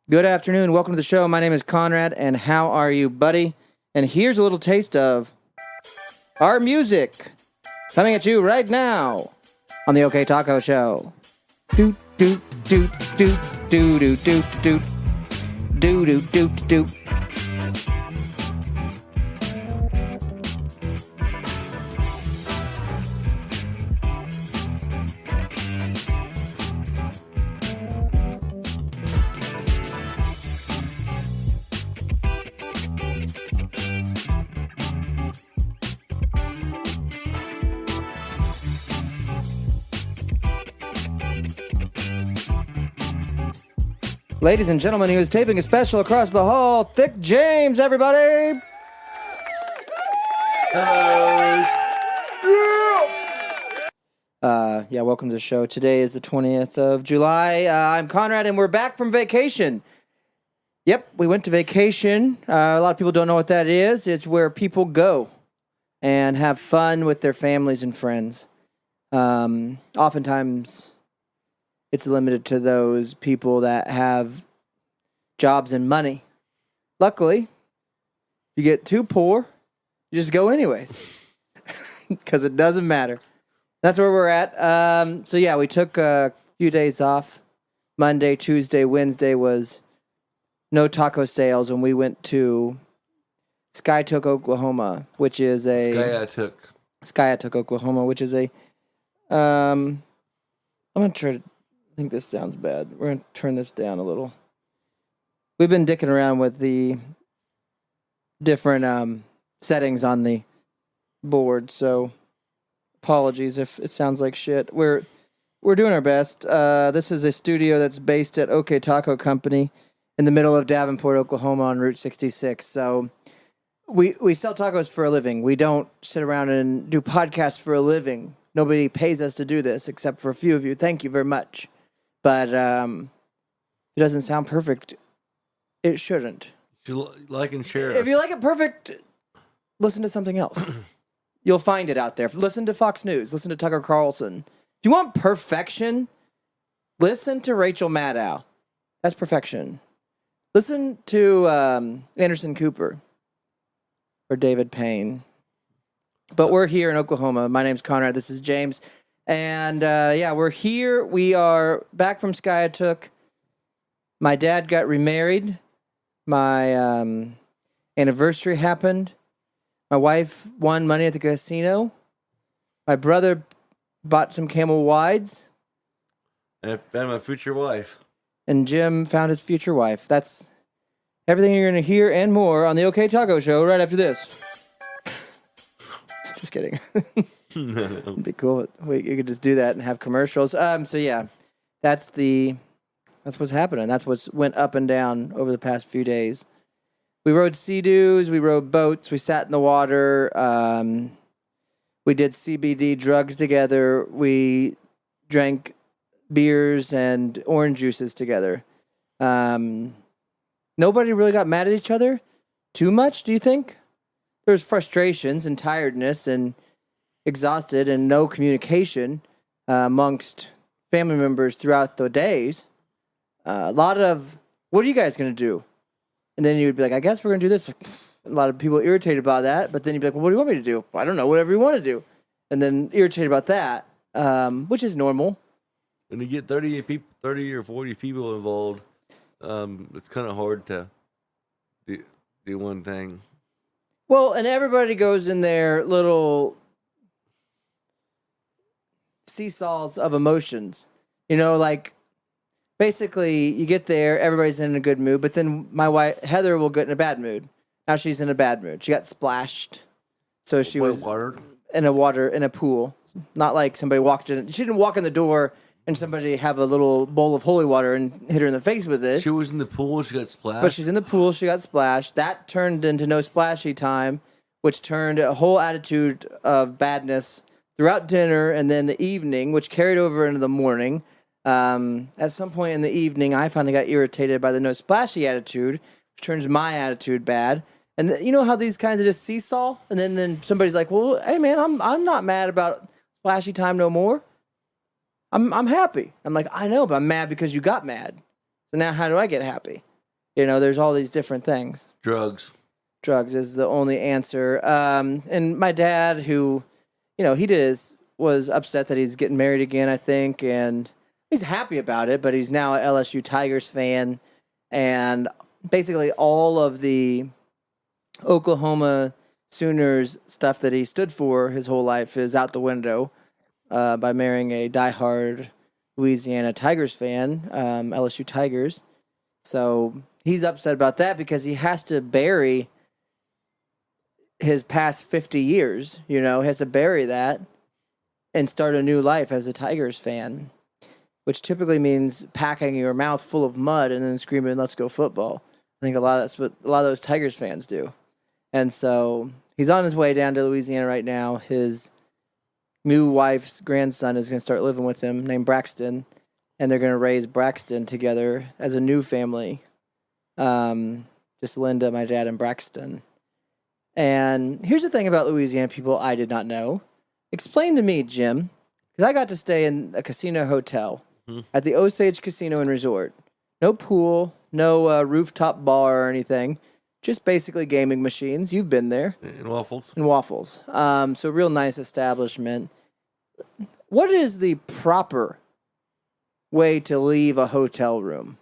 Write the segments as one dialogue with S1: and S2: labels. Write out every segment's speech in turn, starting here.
S1: Good afternoon. Welcome to the show. My name is Conrad, and how are you, buddy? And here's a little taste of our music coming at you right now on the OK Taco Show. Doot doot doot doot doot doot doot doot doot doot doot doot. Ladies and gentlemen, he was taping a special across the hall. Thick James, everybody!
S2: Hello.
S1: Welcome to the show. Today is the 20th of July. I'm Conrad, and we're back from vacation. Yep, we went to vacation. A lot of people don't know what that is. It's where people go and have fun with their families and friends. Oftentimes, it's limited to those people that have jobs and money. Luckily, if you get too poor, you just go anyways. Because it doesn't matter. That's where we're at. We took a few days off. Monday, Tuesday, Wednesday was no taco sales, and we went to Skytook, Oklahoma, which is a... Skytook, Oklahoma, which is a... I'm going to try to... I think this sounds bad. We're going to turn this down a little. We've been dicking around with the different settings on the board, so apologies if it sounds like shit. We're doing our best. This is a studio that's based at OK Taco Company in the middle of Davenport, Oklahoma on Route 66. So we sell tacos for a living. We don't sit around and do podcasts for a living. Nobody pays us to do this except for a few of you. Thank you very much. But it doesn't sound perfect. It shouldn't.
S2: If you like and share
S1: If you like it perfect, listen to something else. You'll find it out there. Listen to Fox News. Listen to Tucker Carlson. If you want perfection, listen to Rachel Maddow. That's perfection. Listen to Anderson Cooper or David Payne. But we're here in Oklahoma. My name's Conrad. This is James. And we're here. We are back from Skytook. My dad got remarried. My anniversary happened. My wife won money at the casino. My brother bought some Camel Wides.
S2: And I found my future wife.
S1: And Jim found his future wife. That's everything you're going to hear and more on the OK Taco Show right after this. Just kidding. It'd be cool. You could just do that and have commercials. That's what's happening. That's what's went up and down over the past few days. We rode Sea-Doos. We rode boats. We sat in the water. We did CBD drugs together. We drank beers and orange juices together. Nobody really got mad at each other too much, do you think? There's frustrations and tiredness and exhausted and no communication amongst family members throughout the days. A lot of, what are you guys going to do? And then you would be like, I guess we're going to do this. A lot of people irritated about that. But then you'd be like, well, what do you want me to do? I don't know, whatever you want to do. And then irritated about that, which is normal.
S2: When you get 30 or 40 people involved, it's kind of hard to do one thing.
S1: Well, and everybody goes in their little seesaws of emotions. Basically, you get there, everybody's in a good mood, but then my wife, Heather, will get in a bad mood. Now she's in a bad mood. She got splashed. So she was in a pool. Not like somebody walked in. She didn't walk in the door and somebody have a little bowl of holy water and hit her in the face with it.
S2: She was in the pool, she got splashed.
S1: But she's in the pool, she got splashed. That turned into no splashy time, which turned a whole attitude of badness throughout dinner and then the evening, which carried over into the morning. At some point in the evening, I finally got irritated by the no splashy attitude, which turns my attitude bad. And you know how these kinds of just seesaw? And then somebody's like, well, hey, man, I'm not mad about splashy time no more. I'm happy. I'm like, I know, but I'm mad because you got mad. So now how do I get happy? There's all these different things.
S2: Drugs.
S1: Drugs is the only answer. And my dad, who, was upset that he's getting married again, I think, and he's happy about it, but he's now a LSU Tigers fan, and basically all of the Oklahoma Sooners stuff that he stood for his whole life is out the window by marrying a diehard Louisiana Tigers fan, LSU Tigers. So he's upset about that because he has to bury his past 50 years, he has to bury that and start a new life as a Tigers fan, which typically means packing your mouth full of mud and then screaming, "Let's go football." I think that's what a lot of those Tigers fans do. And so he's on his way down to Louisiana right now. His new wife's grandson is going to start living with him, named Braxton, and they're going to raise Braxton together as a new family. Just Linda, my dad, and Braxton. And here's the thing about Louisiana people I did not know. Explain to me, Jim, because I got to stay in a casino hotel at the Osage Casino and Resort. No pool, no rooftop bar or anything. Just basically gaming machines. You've been there.
S2: And waffles.
S1: And waffles. So real nice establishment. What is the proper way to leave a hotel room?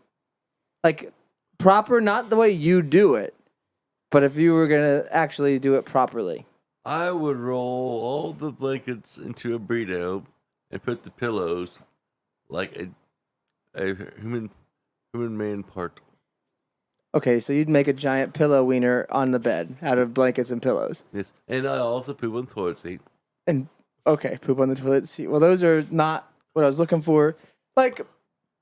S1: Like, proper, not the way you do it, but if you were going to actually do it properly.
S2: I would roll all the blankets into a burrito and put the pillows like a human man part.
S1: Okay, so you'd make a giant pillow wiener on the bed out of blankets and pillows.
S2: Yes, and I also poop on the toilet seat.
S1: And, okay, poop on the toilet seat. Well, those are not what I was looking for. Like,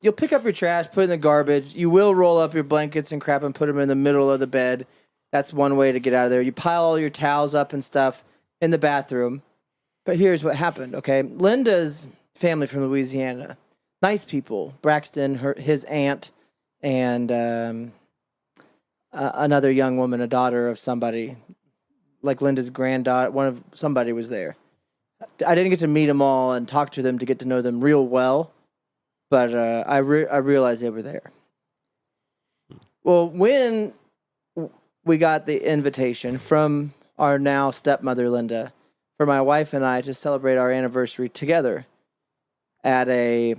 S1: you'll pick up your trash, put it in the garbage. You will roll up your blankets and crap and put them in the middle of the bed. That's one way to get out of there. You pile all your towels up and stuff in the bathroom. But here's what happened, okay? Linda's family from Louisiana. Nice people. Braxton, his aunt, and another young woman, a daughter of somebody, like Linda's granddaughter, somebody was there. I didn't get to meet them all and talk to them to get to know them real well, but I realized they were there. Well, when we got the invitation from our now stepmother, Linda, for my wife and I to celebrate our anniversary together at a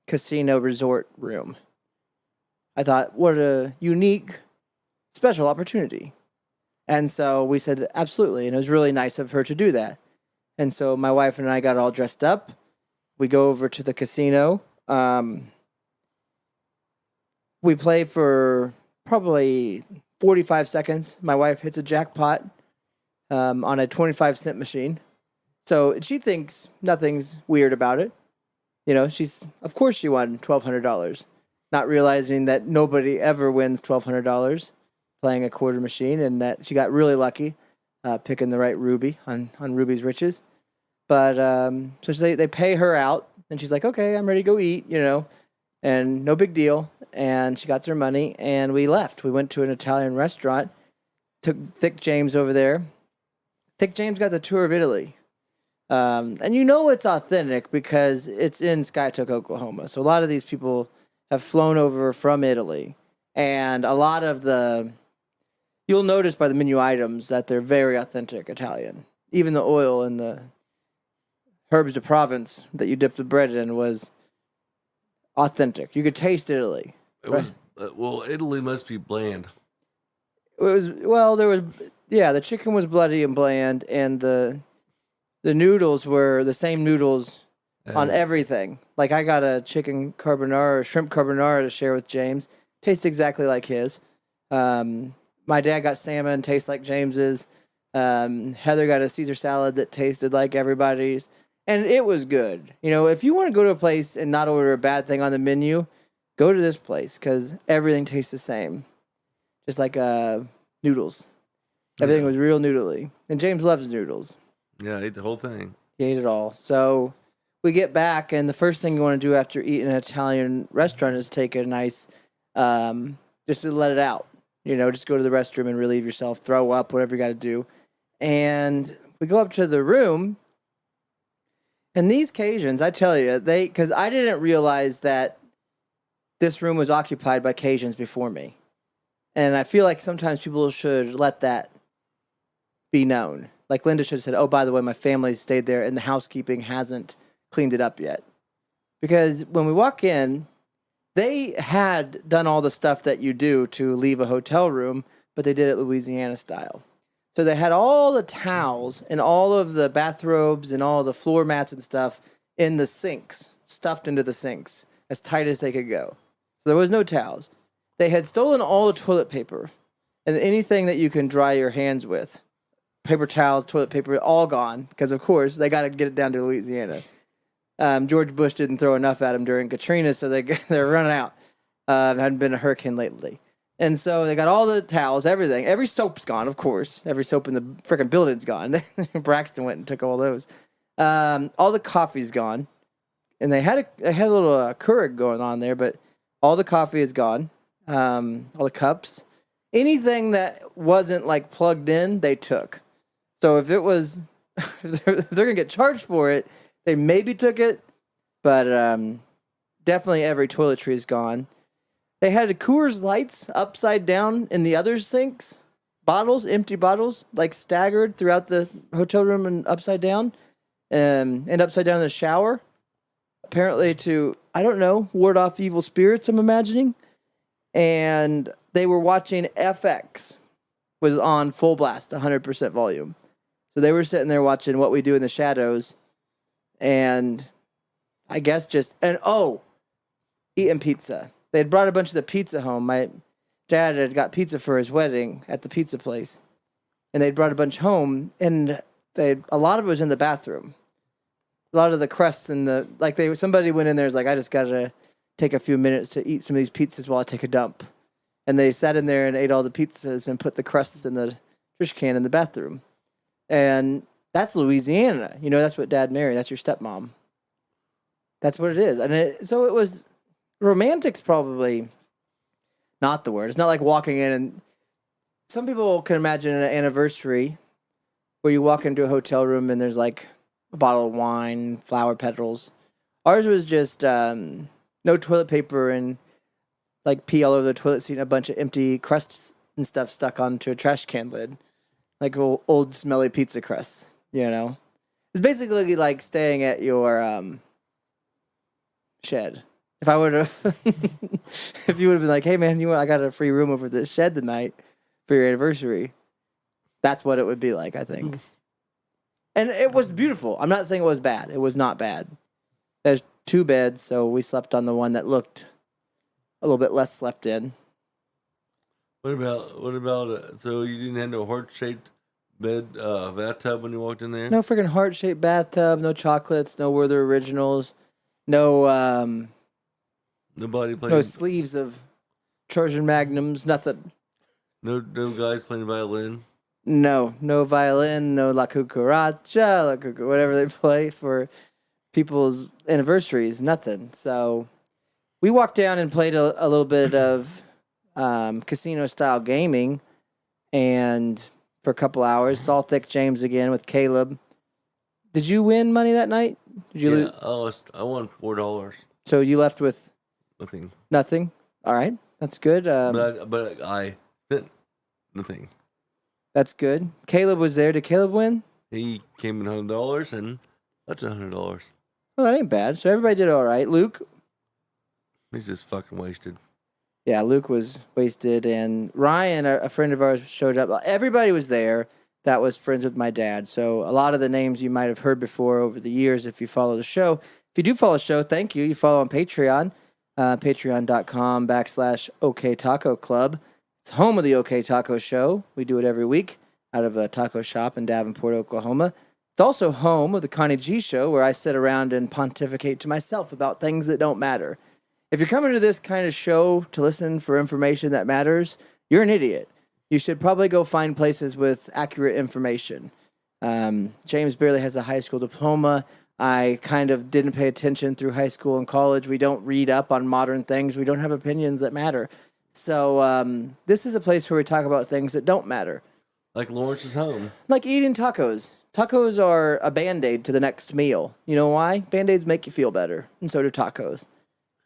S1: casino resort room, I thought, what a unique, special opportunity. And so we said, absolutely. And it was really nice of her to do that. And so my wife and I got all dressed up. We go over to the casino. We play for probably 45 seconds. My wife hits a jackpot on a 25-cent machine. So she thinks nothing's weird about it. Of course she won $1,200, not realizing that nobody ever wins $1,200 playing a quarter machine, and that she got really lucky picking the right Ruby on Ruby's Riches. But so they pay her out, and she's like, okay, I'm ready to go eat, and no big deal. And she got her money, and we left. We went to an Italian restaurant, took Thick James over there. Thick James got the tour of Italy. And it's authentic because it's in Skytook, Oklahoma. So a lot of these people have flown over from Italy. And a lot of you'll notice by the menu items that they're very authentic Italian. Even the oil and the herbs de Provence that you dip the bread in was authentic. You could taste Italy.
S2: Italy must be bland.
S1: The chicken was bloody and bland, and the noodles were the same noodles on everything. Like, I got a chicken carbonara or shrimp carbonara to share with James. Tastes exactly like his. My dad got salmon, tastes like James's. Heather got a Caesar salad that tasted like everybody's. And it was good. If you want to go to a place and not order a bad thing on the menu, go to this place because everything tastes the same. Just like noodles. Everything was real noodly. And James loves noodles.
S2: Yeah, I ate the whole thing.
S1: He ate it all. So we get back, and the first thing you want to do after eating an Italian restaurant is take a nice, just to let it out. Just go to the restroom and relieve yourself, throw up, whatever you got to do. And we go up to the room, and these Cajuns, I tell you, because I didn't realize that this room was occupied by Cajuns before me. And I feel like sometimes people should let that be known. Like Linda should have said, "Oh, by the way, my family stayed there, and the housekeeping hasn't cleaned it up yet." Because when we walk in, they had done all the stuff that you do to leave a hotel room, but they did it Louisiana style. So they had all the towels and all of the bathrobes and all the floor mats and stuff in the sinks, stuffed into the sinks as tight as they could go. So there was no towels. They had stolen all the toilet paper and anything that you can dry your hands with. Paper towels, toilet paper, all gone because, of course, they got to get it down to Louisiana. George Bush didn't throw enough at them during Katrina, so they're running out. Hadn't been a hurricane lately. And so they got all the towels, everything. Every soap's gone, of course. Every soap in the freaking building's gone. Braxton went and took all those. All the coffee's gone. And they had a little Keurig going on there, but all the coffee is gone. All the cups. Anything that wasn't like plugged in, they took. So if it was, if they're going to get charged for it, they maybe took it, but definitely every toiletry is gone. They had a Coors Lights upside down in the other sinks, bottles, empty bottles, like staggered throughout the hotel room and upside down in the shower. Apparently to, I don't know, ward off evil spirits, I'm imagining. And they were watching FX, was on full blast, 100% volume. So they were sitting there watching What We Do in the Shadows. And I guess eating pizza. They had brought a bunch of the pizza home. My dad had got pizza for his wedding at the pizza place. And they'd brought a bunch home, and a lot of it was in the bathroom. A lot of the crusts and somebody went in there and was like, I just got to take a few minutes to eat some of these pizzas while I take a dump. And they sat in there and ate all the pizzas and put the crusts in the trash can in the bathroom. And that's Louisiana. You know, that's what Dad married. That's your stepmom. That's what it is. And so it was, romantic's probably not the word. It's not like walking in and some people can imagine an anniversary where you walk into a hotel room and there's like a bottle of wine, flower petals. Ours was just no toilet paper and like pee all over the toilet seat and a bunch of empty crusts and stuff stuck onto a trash can lid. Like old smelly pizza crusts, you know? It's basically like staying at your shed. If I would have, if you would have been like, hey man, I got a free room over this shed tonight for your anniversary. That's what it would be like, I think. And it was beautiful. I'm not saying it was bad. It was not bad. There's 2 beds, so we slept on the one that looked a little bit less slept in.
S2: What about? So you didn't have no heart-shaped bathtub when you walked in there?
S1: No freaking heart-shaped bathtub. No chocolates. No Werther originals. No
S2: Nobody playing.
S1: No sleeves of Trojan Magnums. Nothing.
S2: No guys playing violin.
S1: No violin. No La Cucaracha. Whatever they play for people's anniversaries. Nothing. So we walked down and played a little bit of casino style gaming, and for a couple hours saw Thick James again with Caleb. Did you win money that night? Did you lose?
S2: I won $4.
S1: So you left with
S2: Nothing.
S1: All right, that's good.
S2: But I spent nothing.
S1: That's good. Caleb was there. Did Caleb win?
S2: He came in $100 and that's $100.
S1: Well, that ain't bad. So everybody did all right. Luke?
S2: He's just fucking wasted.
S1: Yeah, Luke was wasted, and Ryan, a friend of ours, showed up. Everybody was there that was friends with my dad. So a lot of the names you might have heard before over the years if you follow the show. If you do follow the show, thank you. You follow on Patreon, patreon.com/OK Taco Club. It's home of the OK Taco Show. We do it every week out of a taco shop in Davenport, Oklahoma. It's also home of the Connie G Show, where I sit around and pontificate to myself about things that don't matter. If you're coming to this kind of show to listen for information that matters, you're an idiot. You should probably go find places with accurate information. James barely has a high school diploma. I kind of didn't pay attention through high school and college. We don't read up on modern things. We don't have opinions that matter. So this is a place where we talk about things that don't matter.
S2: Like Lawrence's home.
S1: Like eating tacos. Tacos are a Band-Aid to the next meal. You know why? Band-Aids make you feel better, and so do tacos.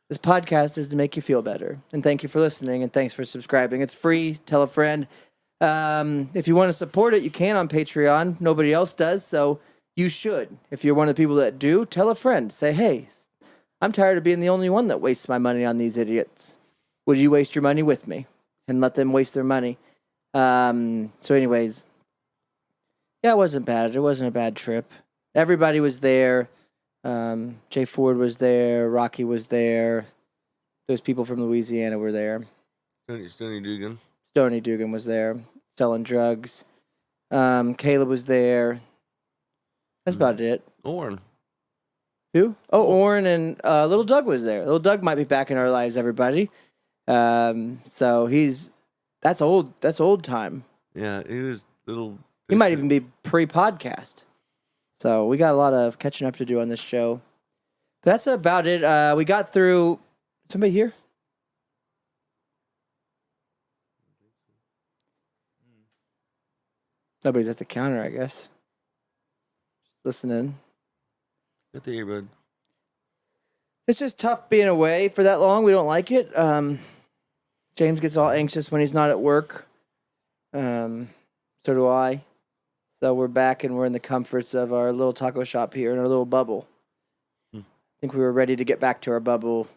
S1: This podcast is to make you feel better. And thank you for listening, and thanks for subscribing. It's free. Tell a friend. If you want to support it, you can on Patreon. Nobody else does, so you should. If you're one of the people that do, tell a friend. Say, hey, I'm tired of being the only one that wastes my money on these idiots. Would you waste your money with me? And let them waste their money. So anyways, yeah, it wasn't bad. It wasn't a bad trip. Everybody was there. Jay Ford was there. Rocky was there. Those people from Louisiana were there.
S2: Stoney Dugan.
S1: Stoney Dugan was there selling drugs. Caleb was there. That's about it.
S2: Orrin.
S1: Who? Oh, Orrin and Little Doug was there. Little Doug might be back in our lives, everybody. So that's old time.
S2: Yeah, he was little.
S1: He might even be pre-podcast. So we got a lot of catching up to do on this show. But that's about it. We got through. Somebody here? Nobody's at the counter, I guess. Just listening.
S2: Good to hear, bud.
S1: It's just tough being away for that long. We don't like it. James gets all anxious when he's not at work. So do I. So we're back and we're in the comforts of our little taco shop here in our little bubble. I think we were ready to get back to our bubble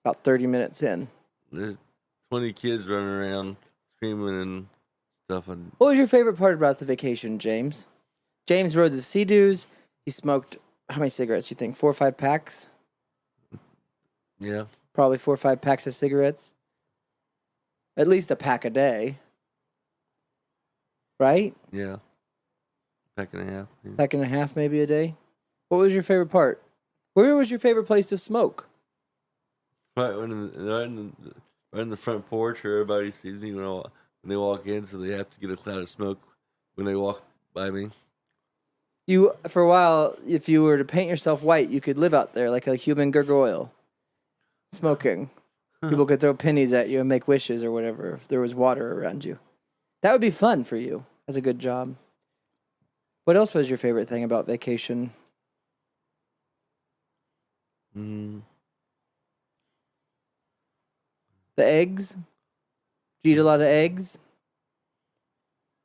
S1: about 30 minutes in.
S2: There's 20 kids running around screaming and stuff. And
S1: What was your favorite part about the vacation, James? James rode the Sea-Doos. He smoked, how many cigarettes do you think? 4 or 5 packs?
S2: yeah,
S1: Probably 4 or 5 packs of cigarettes. At least a pack a day. Right?
S2: yeah. Pack and a half. Yeah.
S1: Pack and a half maybe a day. What was your favorite part? Where was your favorite place to smoke?
S2: Right in the front porch where everybody sees me when they walk in, so they have to get a cloud of smoke when they walk by me.
S1: You, for a while, if you were to paint yourself white, you could live out there like a human gargoyle. Smoking. People could throw pennies at you and make wishes or whatever if there was water around you. That would be fun for you. That's a good job. What else was your favorite thing about vacation?
S2: Mm.
S1: The eggs? Did you eat a lot of eggs?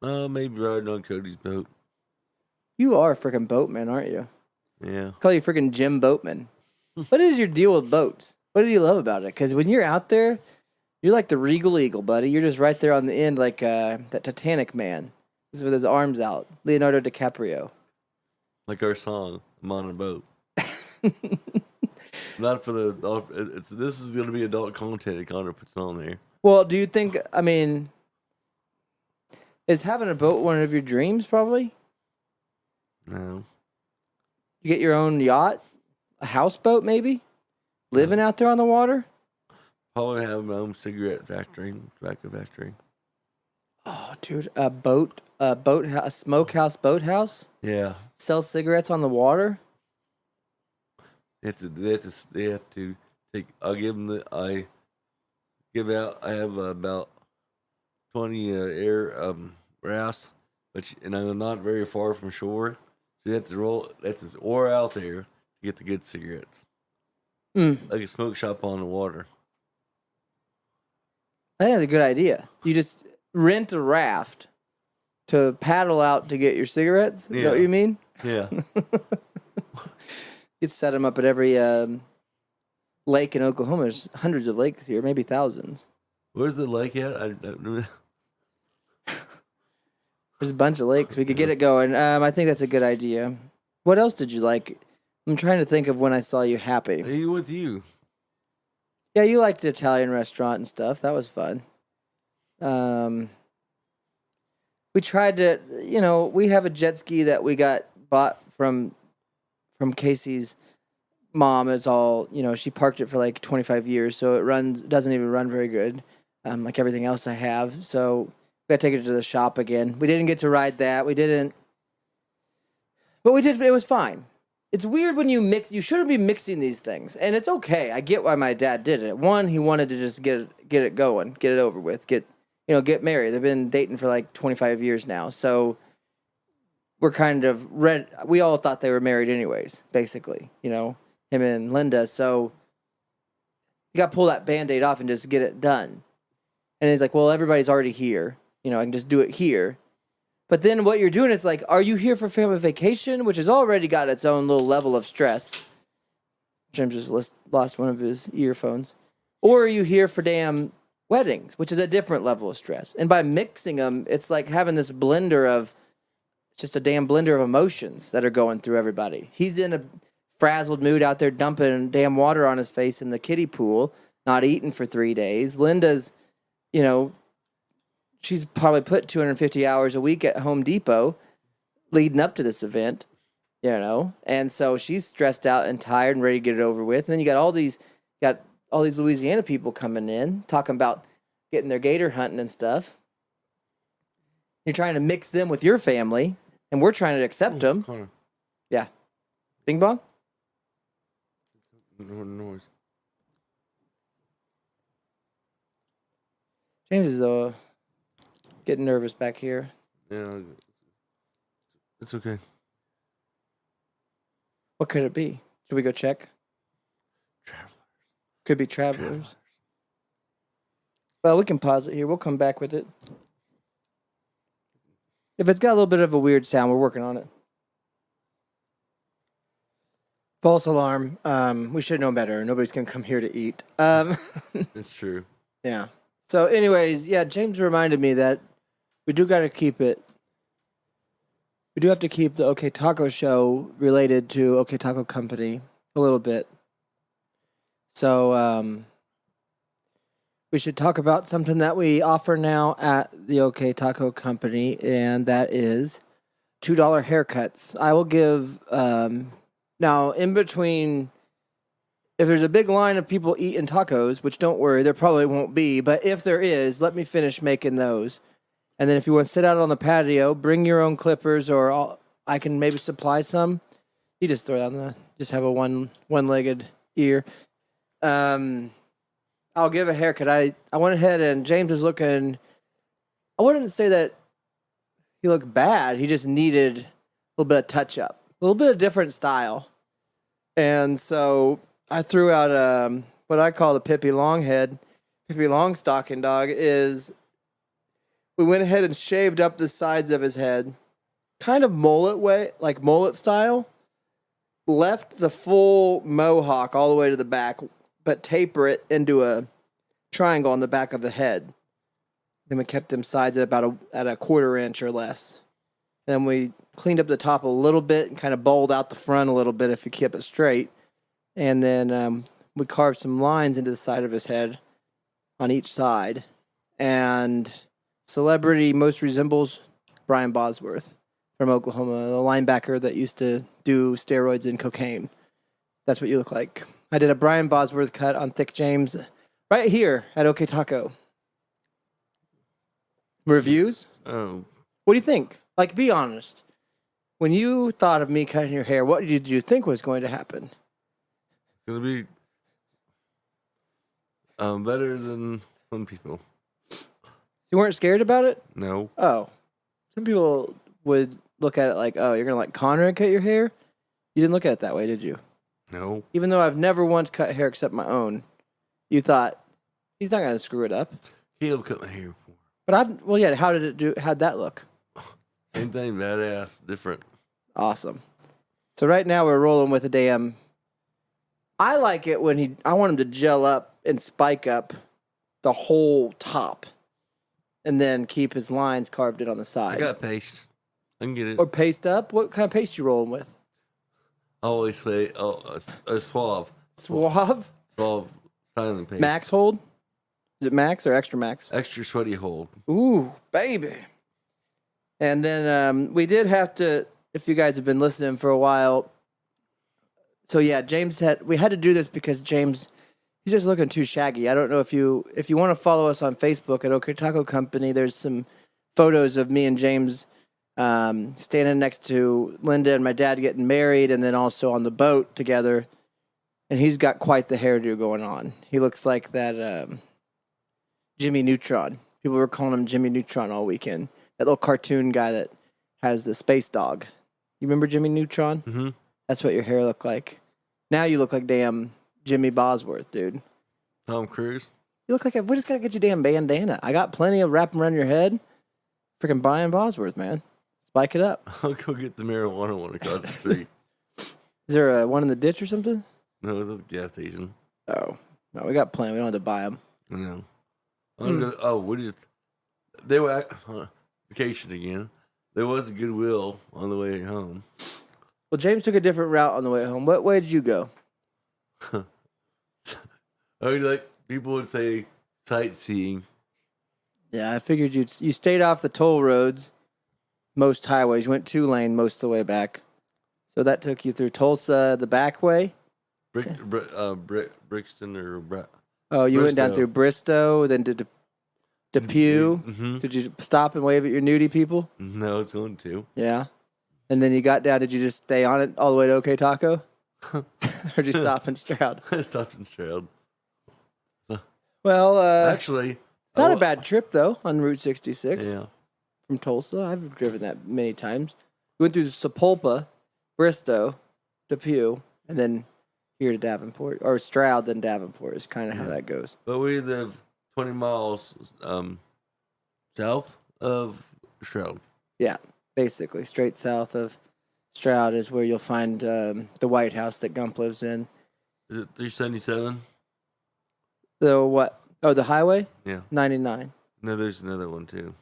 S2: Maybe riding on Cody's boat.
S1: You are a freaking boatman, aren't you?
S2: Yeah.
S1: Call you freaking Jim Boatman. What is your deal with boats? What do you love about it? Because when you're out there, you're like the Regal Eagle, buddy. You're just right there on the end like that Titanic man. This is with his arms out. Leonardo DiCaprio.
S2: Like our song, I'm on a boat. Not for this is going to be adult content Connor puts on there.
S1: Well, do you think, I mean, is having a boat one of your dreams probably?
S2: No.
S1: You get your own yacht? A houseboat maybe? Living out there on the water?
S2: Probably have my own cigarette factory, tobacco factory.
S1: Oh, dude, a smokehouse boathouse?
S2: Yeah.
S1: Sell cigarettes on the water?
S2: They have to take. I'll give them I have about 20 air rafts, and I'm not very far from shore. So you have to roll. That's this oar out there to get the good cigarettes. Like a smoke shop on the water.
S1: I think that's a good idea. You just rent a raft to paddle out to get your cigarettes? Is that what you mean?
S2: Yeah.
S1: You'd set them up at every lake in Oklahoma. There's hundreds of lakes here, maybe thousands.
S2: Where's the lake at? I don't know.
S1: There's a bunch of lakes. We could get it going. I think that's a good idea. What else did you like? I'm trying to think of when I saw you happy.
S2: Hey, with you.
S1: Yeah, you liked the Italian restaurant and stuff. That was fun. We tried to, we have a jet ski that we bought from Casey's mom. It's all, she parked it for like 25 years, so it doesn't even run very good, like everything else I have. So we got to take it to the shop again. We didn't get to ride that. We didn't, but we did. It was fine. It's weird when you shouldn't be mixing these things, and it's okay. I get why my dad did it. One, he wanted to just get it going, get it over with, get married. They've been dating for like 25 years now, so we're kind of we all thought they were married anyways, basically, him and Linda. So You got to pull that Band-Aid off and just get it done. And he's like, well, everybody's already here. You know, I can just do it here. But then what you're doing is like, are you here for family vacation, which has already got its own little level of stress? Jim just lost one of his earphones. Or are you here for damn weddings, which is a different level of stress? And by mixing them, it's like having this blender of, it's just a damn blender of emotions that are going through everybody. He's in a frazzled mood out there dumping damn water on his face in the kiddie pool, not eating for 3 days. Linda's, you know, she's probably put 250 hours a week at Home Depot leading up to this event, you know, and so she's stressed out and tired and ready to get it over with. And then you got all these Louisiana people coming in talking about getting their gator hunting and stuff. You're trying to mix them with your family, and we're trying to accept them.
S2: Connor.
S1: Yeah. Bing bong?
S2: No noise.
S1: James is getting nervous back here.
S2: Yeah, it's okay.
S1: What could it be? Should we go check?
S2: Travelers.
S1: Could be travelers. Well, we can pause it here. We'll come back with it. If it's got a little bit of a weird sound, we're working on it. False alarm. We should know better. Nobody's going to come here to eat.
S2: It's true.
S1: Yeah. So anyways, yeah, James reminded me that we do got to keep it. We do have to keep the OK Taco show related to OK Taco Company a little bit. So we should talk about something that we offer now at the OK Taco Company, and that is $2 haircuts. I will give now in between. If there's a big line of people eating tacos, which don't worry, there probably won't be, but if there is, let me finish making those. And then if you want to sit out on the patio, bring your own clippers, or I can maybe supply some. You just throw it on just have a one-legged ear. I'll give a haircut. I went ahead and James was looking, I wouldn't say that he looked bad. He just needed a little bit of touch-up, a little bit of different style. And so I threw out what I call the Pippi Longhead. Pippi Longstocking dog is, we went ahead and shaved up the sides of his head, kind of mullet way, like mullet style. Left the full mohawk all the way to the back, but taper it into a triangle on the back of the head. Then we kept them sides at about at a quarter inch or less. Then we cleaned up the top a little bit and kind of bowled out the front a little bit if you keep it straight. And then we carved some lines into the side of his head on each side. And celebrity most resembles Brian Bosworth from Oklahoma, a linebacker that used to do steroids and cocaine. That's what you look like. I did a Brian Bosworth cut on Thick James right here at OK Taco. Reviews?
S2: Oh,
S1: What do you think? Like, be honest. When you thought of me cutting your hair, what did you think was going to happen?
S2: it's gonna be better than some people.
S1: You weren't scared about it?
S2: No,
S1: Oh. Some people would look at it like, oh, you're going to let Conrad cut your hair? You didn't look at it that way, did you?
S2: no.
S1: Even though I've never once cut hair except my own, you thought, he's not going to screw it up.
S2: He'll cut my hair before.
S1: But well, yeah, how'd that look?
S2: Same thing, badass, different.
S1: Awesome. So right now we're rolling with a damn, I like it when I want him to gel up and spike up the whole top and then keep his lines carved in on the
S2: I
S1: side.
S2: got paste. I can get it.
S1: Or paste up? What kind of paste you rolling with?
S2: I always say, a suave.
S1: Suave?
S2: Suave styling paste.
S1: Max hold? Is it max or extra max?
S2: Extra sweaty hold.
S1: Ooh, baby. And then we did have to, if you guys have been listening for a while. So yeah, we had to do this because James, he's just looking too shaggy. I don't know if you want to follow us on Facebook at OK Taco Company, there's some photos of me and James standing next to Linda and my dad getting married, and then also on the boat together. And he's got quite the hairdo going on. He looks like that Jimmy Neutron. People were calling him Jimmy Neutron all weekend. That little cartoon guy that has the space dog. You remember Jimmy Neutron?
S2: Mm-hmm.
S1: That's what your hair looked like. Now you look like damn Jimmy Bosworth, dude.
S2: Tom Cruise.
S1: You look like we just gotta get you a damn bandana. I got plenty of wrapping around your head. Freaking Brian Bosworth, man. Spike it up.
S2: I'll go get the marijuana one across the street.
S1: Is there one in the ditch or something?
S2: No, it's at the gas station.
S1: Oh. No, we got plenty. We don't have to buy them.
S2: No. They were on vacation again. There was a Goodwill on the way home.
S1: Well, James took a different route on the way home. What way did you go?
S2: I mean, like people would say sightseeing.
S1: Yeah, I figured you stayed off the toll roads, most highways. You went 2-lane most of the way back. So that took you through Tulsa the back way.
S2: Brixton or
S1: Oh, you went down
S2: Bristow.
S1: through Bristow, then to Depew.
S2: Mm-hmm.
S1: Did you stop and wave at your nudie people?
S2: No, it's going to.
S1: Yeah. And then you got down. Did you just stay on it all the way to OK Taco? Or did you stop in Stroud?
S2: I stopped in Stroud.
S1: Well,
S2: Actually,
S1: not a bad trip, though, on Route 66
S2: Yeah.
S1: from Tulsa. I've driven that many times. We went through Sapulpa, Bristow, Depew, and then here to Davenport. Or Stroud, then Davenport is kind of how that goes.
S2: But we live 20 miles south of Stroud.
S1: Yeah, basically. Straight south of Stroud is where you'll find the White House that Gump lives in.
S2: Is it 377?
S1: The what? Oh, the highway?
S2: Yeah.
S1: 99.
S2: No, there's another one too.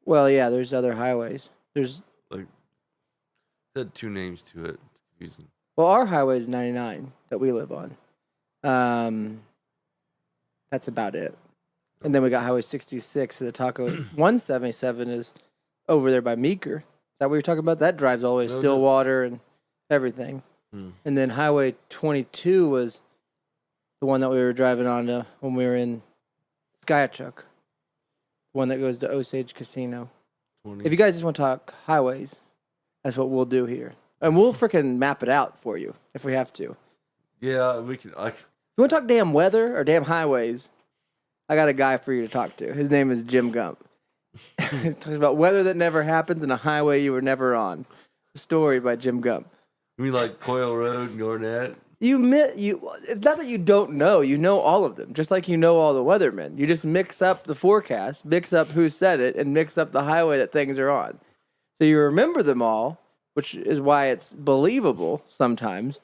S1: Well, yeah, there's other highways. There's
S2: It had two names to it. It's confusing.
S1: Well, our highway is 99 that we live on. That's about it. And then we got Highway 66 at the Taco. 177 is over there by Meeker. Is that what you're talking about? That drives all the way to
S2: No,
S1: Stillwater and everything. And then Highway 22 was the one that we were driving on when we were in Skyachuk. The one that goes to Osage Casino.
S2: 20.
S1: If you guys just want to talk highways, that's what we'll do here. And we'll freaking map it out for you if we have to.
S2: Yeah, we can.
S1: You want to talk damn weather or damn highways? I got a guy for you to talk to. His name is Jim Gump. He's talking about weather that never happens and a highway you were never on. A story by Jim Gump.
S2: You mean like Coyle Road and Garnett?
S1: It's not that you don't know. You know all of them, just like you know all the weathermen. You just mix up the forecast, mix up who said it, and mix up the highway that things are on. So you remember them all, which is why it's believable sometimes.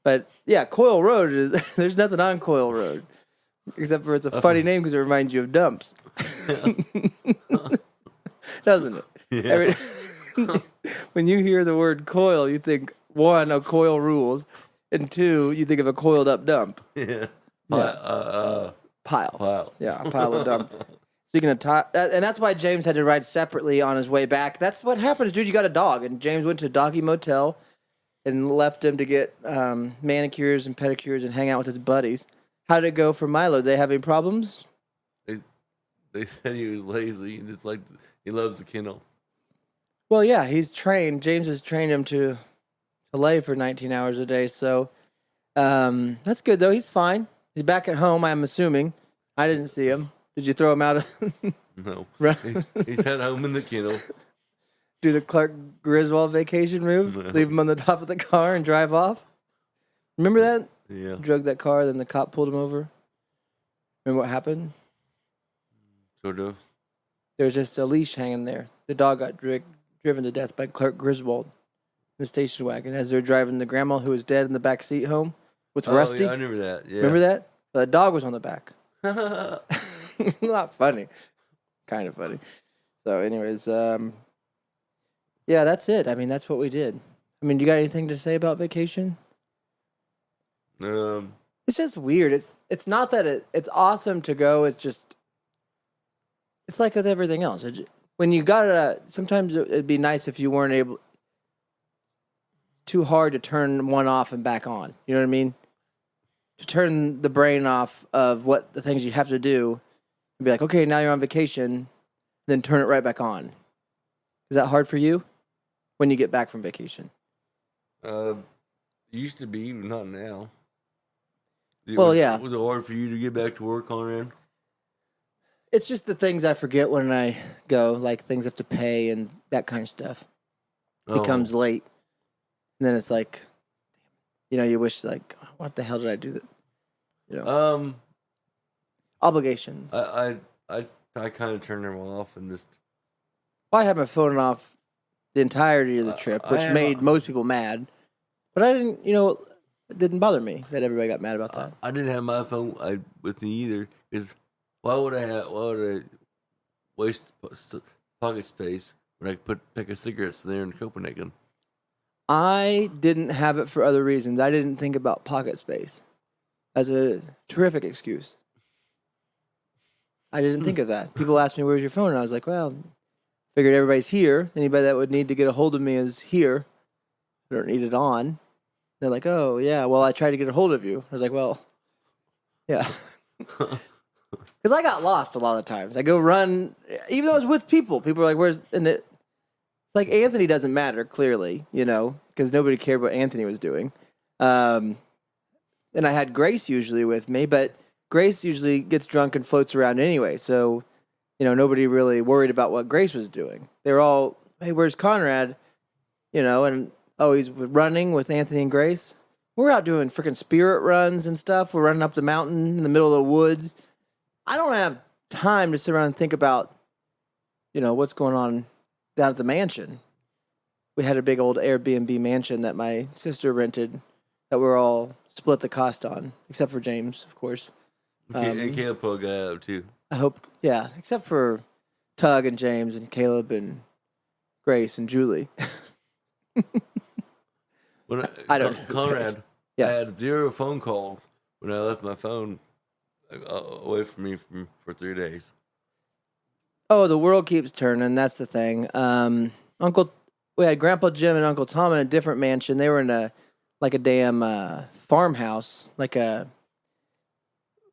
S1: But yeah, Coyle Road is there's nothing on Coyle Road except for it's a funny name because it reminds you of dumps, doesn't it?
S2: Yeah.
S1: When you hear the word coil, you think one, a coil rules, and two, you think of a coiled up dump.
S2: Yeah.
S1: Pile.
S2: Pile.
S1: Yeah, a pile of dump. Speaking of and that's why James had to ride separately on his way back. That's what happens, dude. You got a dog, and James went to a doggy motel and left him to get manicures and pedicures and hang out with his buddies. How did it go for Milo? Did they have any problems?
S2: They said he was lazy and just like he loves the kennel.
S1: Well, yeah, he's trained. James has trained him to lay for 19 hours a day. So that's good, though. He's fine. He's back at home, I'm assuming. I didn't see him. Did you throw him out?
S2: No.
S1: Right.
S2: He's at home in the kennel.
S1: Do the Clark Griswold vacation move?
S2: No.
S1: Leave him on the top of the car and drive off? Remember that?
S2: Yeah.
S1: Drug that car, then the cop pulled him over? Remember what happened?
S2: Sort of.
S1: There was just a leash hanging there. The dog got driven to death by Clark Griswold in the station wagon as they were driving the grandma who was dead in the back seat home with Rusty.
S2: Yeah, I remember that. Yeah.
S1: Remember that? The dog was on the back. Not funny. Kind of funny. So anyways, yeah, that's it. I mean, that's what we did. I mean, you got anything to say about vacation? It's just weird. It's not that it's awesome to go. It's just, it's like with everything else. When you gotta, sometimes it'd be nice if you weren't able, too hard to turn one off and back on. You know what I mean? To turn the brain off of what the things you have to do and be like, okay, now you're on vacation, then turn it right back on. Is that hard for you when you get back from vacation?
S2: It used to be, but not now.
S1: Yeah.
S2: Was it hard for you to get back to work on it?
S1: It's just the things I forget when I go, like things I have to pay and that kind of stuff. Becomes late. And then it's like, you wish like, what the hell did I do that? You know, obligations.
S2: I kind of turned them off and just.
S1: Well, I had my phone off the entirety of the trip, which made most people mad. But I didn't, it didn't bother me that everybody got mad about that.
S2: I didn't have my phone with me either. Because why would I waste pocket space when I could put a pack of cigarettes there in Copenhagen?
S1: I didn't have it for other reasons. I didn't think about pocket space as a terrific excuse. I didn't think of that. People asked me, "Where's your phone?" And I was like, "Well, figured everybody's here. Anybody that would need to get a hold of me is here. I don't need it on." They're like, "Oh, yeah, well, I tried to get a hold of you." I was like, "Well, yeah." Because I got lost a lot of the times. I go run, even though I was with people. People are like, "Where's..." And it's like Anthony doesn't matter, clearly, because nobody cared what Anthony was doing. And I had Grace usually with me, but Grace usually gets drunk and floats around anyway. So, nobody really worried about what Grace was doing. They were all, "Hey, where's Conrad?" And, "Oh, he's running with Anthony and Grace." We're out doing freaking spirit runs and stuff. We're running up the mountain in the middle of the woods. I don't have time to sit around and think about, what's going on down at the mansion. We had a big old Airbnb mansion that my sister rented that we're all split the cost on, except for James, of course.
S2: And Caleb pulled a guy up too.
S1: I hope, yeah, except for Tug and James and Caleb and Grace and Julie.
S2: When
S1: I don't
S2: Conrad,
S1: Yeah.
S2: I had 0 phone calls when I left my phone away from me for 3 days.
S1: Oh, the world keeps turning. That's the thing. We had Grandpa Jim and Uncle Tom in a different mansion. They were in a damn farmhouse, what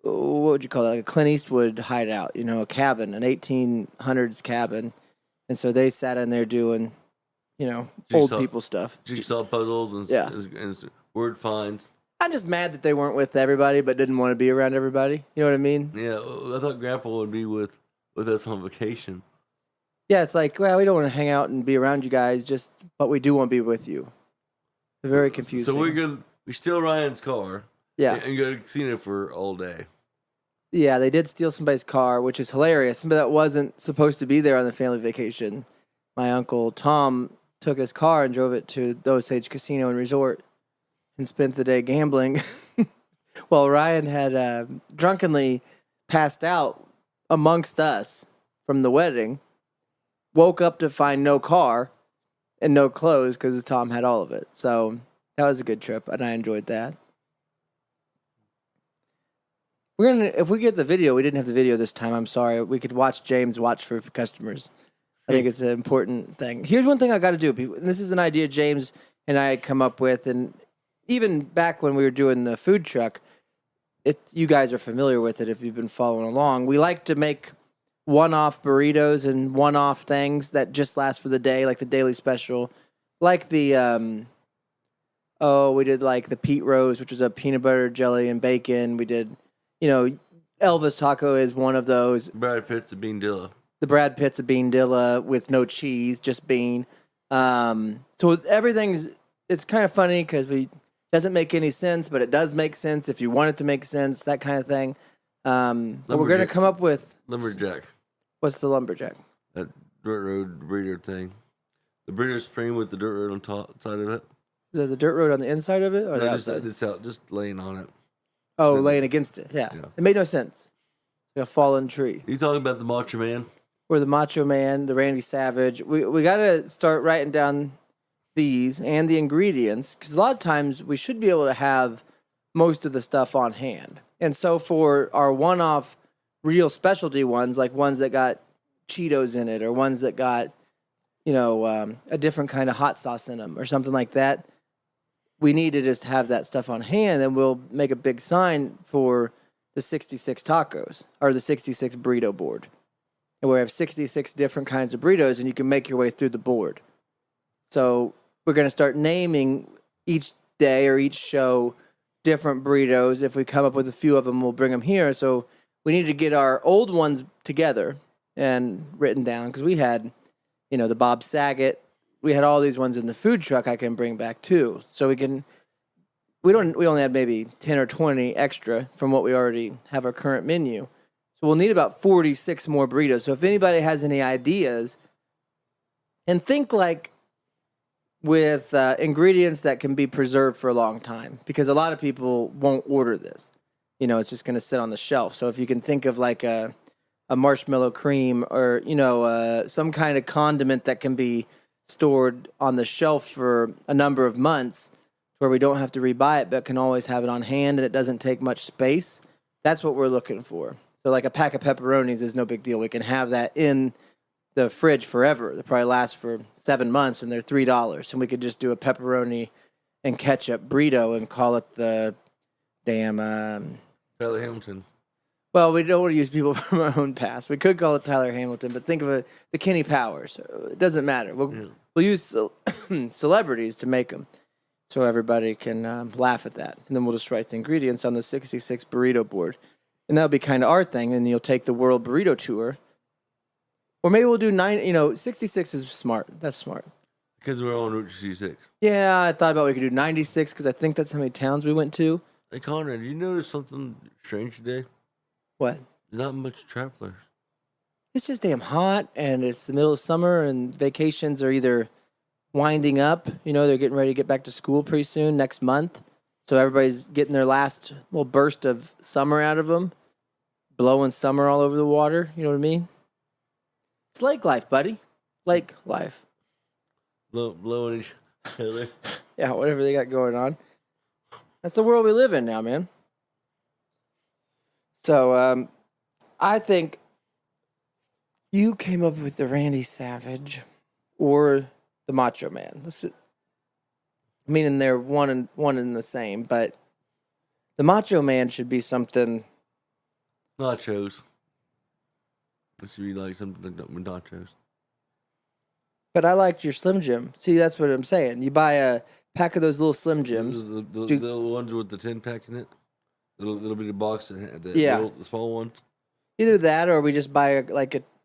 S1: would you call it? Like a Clint Eastwood hideout, a cabin, an 1800s cabin. And so they sat in there doing, old people stuff.
S2: Jigsaw puzzles and word finds.
S1: I'm just mad that they weren't with everybody, but didn't want to be around everybody. You know what I mean?
S2: Yeah, I thought Grandpa would be with us on vacation.
S1: Yeah, it's like, well, we don't want to hang out and be around you guys, but we do want to be with you. Very confusing.
S2: So we steal Ryan's car.
S1: Yeah.
S2: And go to the casino for all day.
S1: Yeah, they did steal somebody's car, which is hilarious. Somebody that wasn't supposed to be there on the family vacation. My uncle Tom took his car and drove it to the Osage Casino and Resort and spent the day gambling. While Ryan had drunkenly passed out amongst us from the wedding, woke up to find no car and no clothes because Tom had all of it. So that was a good trip, and I enjoyed that. If we get the video, we didn't have the video this time. I'm sorry. We could watch James watch for customers. I think it's an important thing. Here's one thing I got to do. And this is an idea James and I had come up with, and even back when we were doing the food truck, you guys are familiar with it if you've been following along. We like to make one-off burritos and one-off things that just last for the day, like the daily special, like the we did like the Pete Rose, which was a peanut butter jelly and bacon. We did. Elvis Taco is one of those.
S2: Brad Pitt's a bean dilla.
S1: The Brad Pitt's a bean dilla with no cheese, just bean. So it's kind of funny because it doesn't make any sense, but it does make sense if you want it to make sense, that kind of thing. But we're going to come up with...
S2: Lumberjack.
S1: What's the lumberjack?
S2: That dirt road burrito thing. The burrito supreme with the dirt road on top side of it.
S1: The dirt road on the inside of it? Or the outside?
S2: Just laying on it.
S1: Oh, laying against it. Yeah. It made no sense. Like a fallen tree.
S2: You talking about the Macho Man?
S1: Or the Macho Man, the Randy Savage. We got to start writing down these and the ingredients, because a lot of times we should be able to have most of the stuff on hand. And so for our one-off real specialty ones, like ones that got Cheetos in it or ones that got, a different kind of hot sauce in them or something like that, we need to just have that stuff on hand, and we'll make a big sign for the 66 tacos or the 66 burrito board. And we have 66 different kinds of burritos, and you can make your way through the board. So we're going to start naming each day or each show different burritos. If we come up with a few of them, we'll bring them here. So we need to get our old ones together and written down, because we had, the Bob Saget. We had all these ones in the food truck I can bring back too. So we can we only had maybe 10 or 20 extra from what we already have our current menu. So we'll need about 46 more burritos. So if anybody has any ideas, and think like with ingredients that can be preserved for a long time, because a lot of people won't order this. You know, it's just going to sit on the shelf. So if you can think of like a marshmallow cream or, some kind of condiment that can be stored on the shelf for a number of months where we don't have to rebuy it, but can always have it on hand and it doesn't take much space. That's what we're looking for. So like a pack of pepperonis is no big deal. We can have that in the fridge forever. They probably last for 7 months and they're $3. And we could just do a pepperoni and ketchup burrito and call it the damn...
S2: Tyler Hamilton.
S1: Well, we don't want to use people from our own past. We could call it Tyler Hamilton, but think of it, the Kenny Powers. It doesn't matter. We'll use celebrities to make them so everybody can laugh at that. And then we'll just write the ingredients on the 66 burrito board. And that'll be kind of our thing. And you'll take the World Burrito Tour. Or maybe we'll do 66 is smart. That's smart.
S2: Because we're on Route 66.
S1: Yeah, I thought about we could do 96 because I think that's how many towns we went to.
S2: Hey, Conrad, did you notice something strange today?
S1: What?
S2: Not much travelers.
S1: It's just damn hot, and it's the middle of summer, and vacations are either winding up. They're getting ready to get back to school pretty soon, next month. So everybody's getting their last little burst of summer out of them, blowing summer all over the water. You know what I mean? It's lake life, buddy. Lake life.
S2: Blowing each other.
S1: Yeah, whatever they got going on. That's the world we live in now, man. So I think you came up with the Randy Savage or the Macho Man. They're one and the same, but the Macho Man should be something.
S2: Nachos. This should be like something like that with nachos.
S1: But I liked your Slim Jim. See, that's what I'm saying. You buy a pack of those little Slim Jims.
S2: The ones with the 10-pack in it? The little bitty box, the small ones?
S1: Either that or we just buy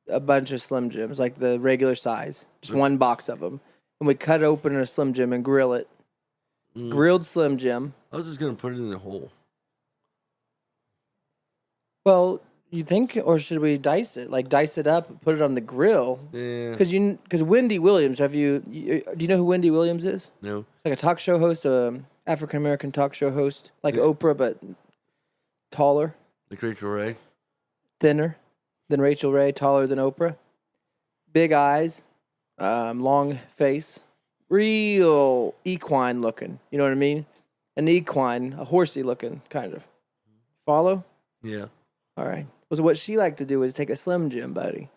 S1: a bunch of Slim Jims, like the regular size. Just one box of them. And we cut open a Slim Jim and grill it. Grilled Slim Jim.
S2: I was just going to put it in the hole.
S1: Well, you think, or should we dice it? Like dice it up, put it on the grill?
S2: Yeah.
S1: Because Wendy Williams, do you know who Wendy Williams is?
S2: No.
S1: It's like a talk show host, African American talk show host, like Oprah, but taller.
S2: Like Rachel Ray?
S1: Thinner than Rachel Ray, taller than Oprah. Big eyes, long face, real equine looking. You know what I mean? An equine, a horsey looking, kind of. Follow?
S2: Yeah.
S1: All right. So what she liked to do is take a Slim Jim, buddy.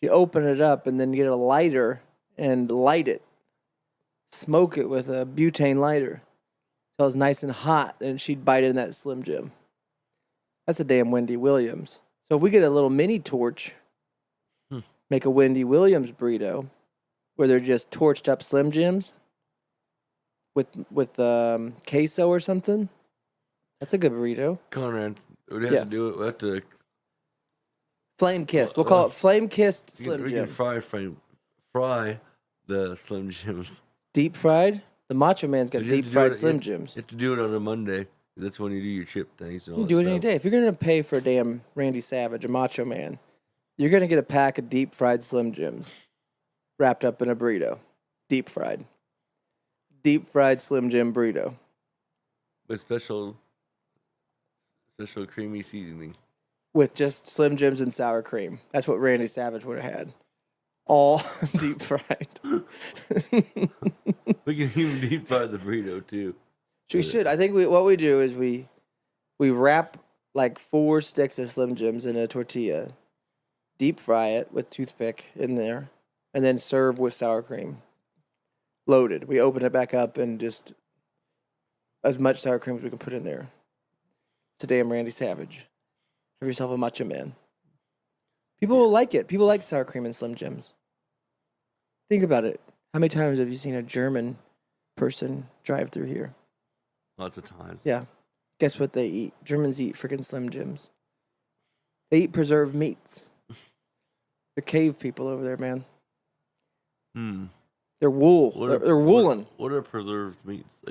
S1: She open it up and then get a lighter and light it. Smoke it with a butane lighter. So it was nice and hot, and she'd bite in that Slim Jim. That's a damn Wendy Williams. So if we get a little mini torch, make a Wendy Williams burrito, where they're just torched up Slim Jims with queso or something. That's a good burrito.
S2: Conrad, we'd have to do it. We have to
S1: flame kissed. We'll call it flame kissed Slim
S2: we
S1: Jim.
S2: can fry the Slim Jims.
S1: Deep fried. The Macho Man's got deep fried Slim Jims.
S2: You have to do it on a Monday. That's when you do your chip things. And all
S1: You do it any day. If you're gonna pay for a damn Randy Savage, a Macho Man, you're gonna get a pack of deep fried Slim Jims, wrapped up in a burrito, deep fried Slim Jim burrito
S2: with special creamy seasoning.
S1: with just Slim Jims and sour cream. That's what Randy Savage would have had. All deep fried.
S2: We can even deep fry the burrito too.
S1: We should. I think what we do is we wrap like 4 sticks of Slim Jims in a tortilla, deep fry it with toothpick in there, and then serve with sour cream. Loaded. We open it back up and just as much sour cream as we can put in there. It's a damn Randy Savage. Have yourself a Macho Man. People will like it. People like sour cream and Slim Jims. Think about it. How many times have you seen a German person drive through here?
S2: Lots of times.
S1: Yeah. Guess what they eat? Germans eat freaking Slim Jims. They eat preserved meats. They're cave people over there, man. They're wool. They're woolen.
S2: What are preserved meats?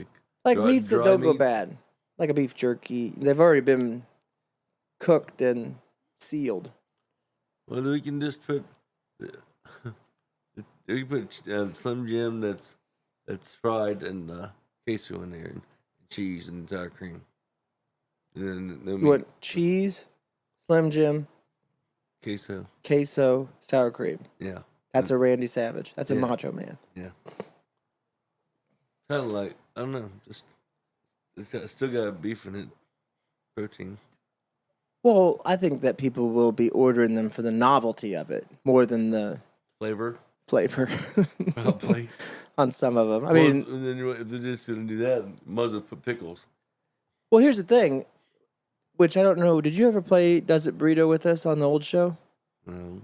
S1: Like
S2: Dry-
S1: meats that
S2: dry
S1: don't go
S2: meats?
S1: bad, like a beef jerky. They've already been cooked and sealed.
S2: Well, we can just put we can put Slim Jim that's fried and queso in there and cheese and sour cream. And then no
S1: You
S2: meat,
S1: want cheese, Slim Jim,
S2: queso.
S1: queso, sour cream.
S2: Yeah,
S1: That's a Randy Savage. That's a
S2: Yeah.
S1: Macho Man.
S2: yeah. Kind of like I don't know, just still got beef in it, protein.
S1: Well, I think that people will be ordering them for the novelty of it more than the
S2: Flavor,
S1: flavor
S2: probably.
S1: on some of them. I
S2: Well,
S1: mean,
S2: and then if they're just gonna do that, might as well put pickles.
S1: well, here's the thing, which I don't know. Did you ever play Does It Burrito with us on the old show?
S2: No.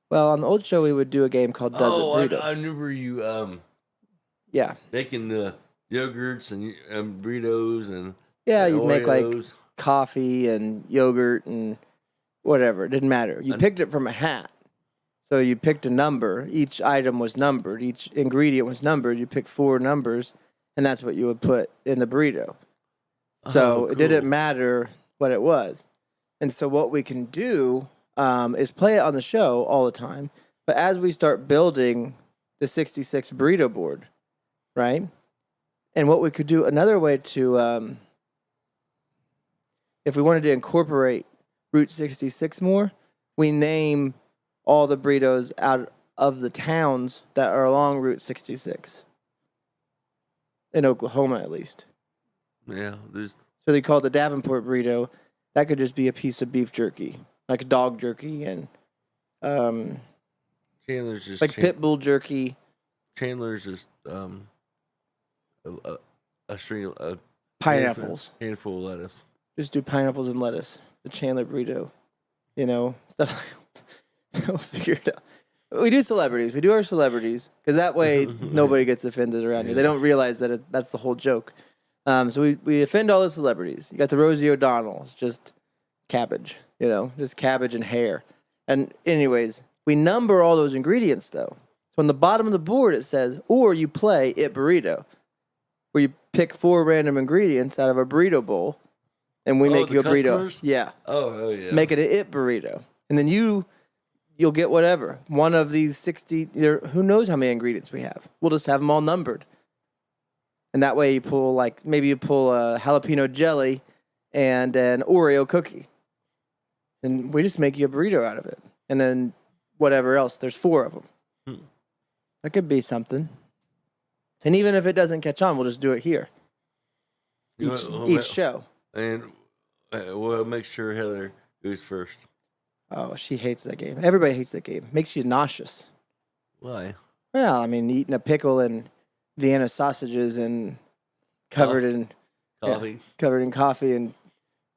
S1: Well, on the old show, we would do a game called Does It Burrito.
S2: I remember you
S1: Yeah.
S2: making yogurts and burritos and
S1: Yeah, you'd make like
S2: Oreos.
S1: coffee and yogurt and whatever. It didn't matter. You picked it from a hat. So you picked a number. Each item was numbered. Each ingredient was numbered. You picked 4 numbers, and that's what you would put in the burrito. So it didn't matter what it was. And so what we can do is play it on the show all the time. But as we start building the 66 burrito board, right? And what we could do, another way to, if we wanted to incorporate Route 66 more, we name all the burritos out of the towns that are along Route 66. In Oklahoma, at least.
S2: Yeah, there's
S1: So they call it the Davenport burrito. That could just be a piece of beef jerky, like dog jerky and
S2: Chandler's just
S1: like pit bull jerky.
S2: Chandler's just a string of
S1: Pineapples.
S2: handful of lettuce.
S1: Just do pineapples and lettuce. The Chandler burrito. You know, stuff like we'll figure it out. We do celebrities. We do our celebrities because that way nobody gets offended around here. They don't realize that that's the whole joke. So we offend all the celebrities. You got the Rosie O'Donnell. It's just cabbage, you know, just cabbage and hair. And anyways, we number all those ingredients though. So on the bottom of the board it says, or you play It Burrito, where you pick 4 random ingredients out of a burrito bowl, and we make
S2: the
S1: you a burrito.
S2: customers?
S1: Yeah,
S2: Oh yeah.
S1: make it an It Burrito, and then you'll get whatever one of these 60. Who knows how many ingredients we have? We'll just have them all numbered. And that way you pull, like, maybe you pull a jalapeno jelly and an Oreo cookie. And we just make you a burrito out of it. And then whatever else. There's 4 of them. That could be something. And even if it doesn't catch on, we'll just do it here. Each show.
S2: And we'll make sure Heather goes first.
S1: Oh, she hates that game. Everybody hates that game. Makes you nauseous.
S2: Why?
S1: Well, I mean, eating a pickle and Vienna sausages and covered in coffee and,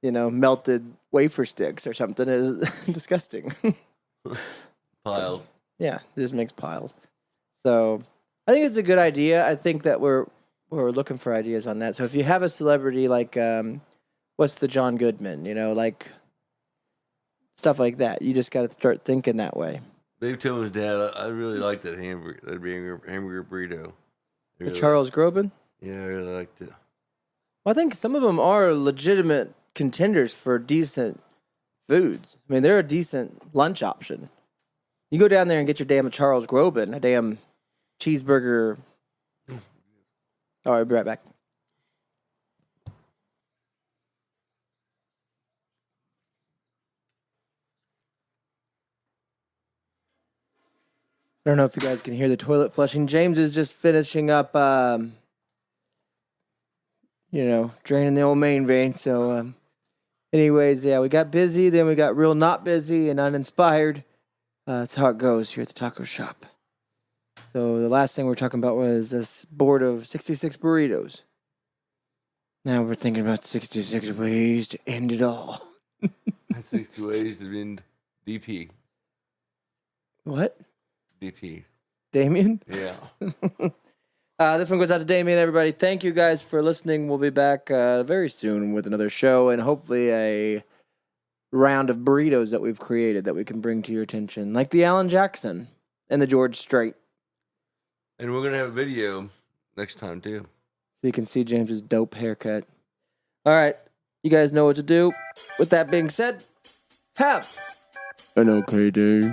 S1: you know, melted wafer sticks or something is disgusting.
S2: Piles.
S1: So, yeah, it just makes piles. So I think it's a good idea. I think that we're looking for ideas on that. So if you have a celebrity like what's the John Goodman, you know, like stuff like that, you just got to start thinking that way.
S2: Dave Tillman's dad, I really like that hamburger burrito.
S1: The Charles Groban?
S2: Yeah, I really liked it.
S1: Well, I think some of them are legitimate contenders for decent foods. I mean, they're a decent lunch option. You go down there and get your damn Charles Groban, a damn cheeseburger. All right, I'll be right back. I don't know if you guys can hear the toilet flushing. James is just finishing up, draining the old main vein. So, anyways, yeah, we got busy, then we got real not busy and uninspired. That's how it goes here at the taco shop. So the last thing we were talking about was this board of 66 burritos. Now we're thinking about 66 ways to end it all.
S2: 60 ways to end DP.
S1: What?
S2: DP.
S1: Damien?
S2: Yeah.
S1: This one goes out to Damien, everybody. Thank you guys for listening. We'll be back very soon with another show and hopefully a round of burritos that we've created that we can bring to your attention, like the Alan Jackson and the George Strait.
S2: And we're going to have a video next time, too.
S1: so you can see James's dope haircut. All right, you guys know what to do. With that being said, have an okay day.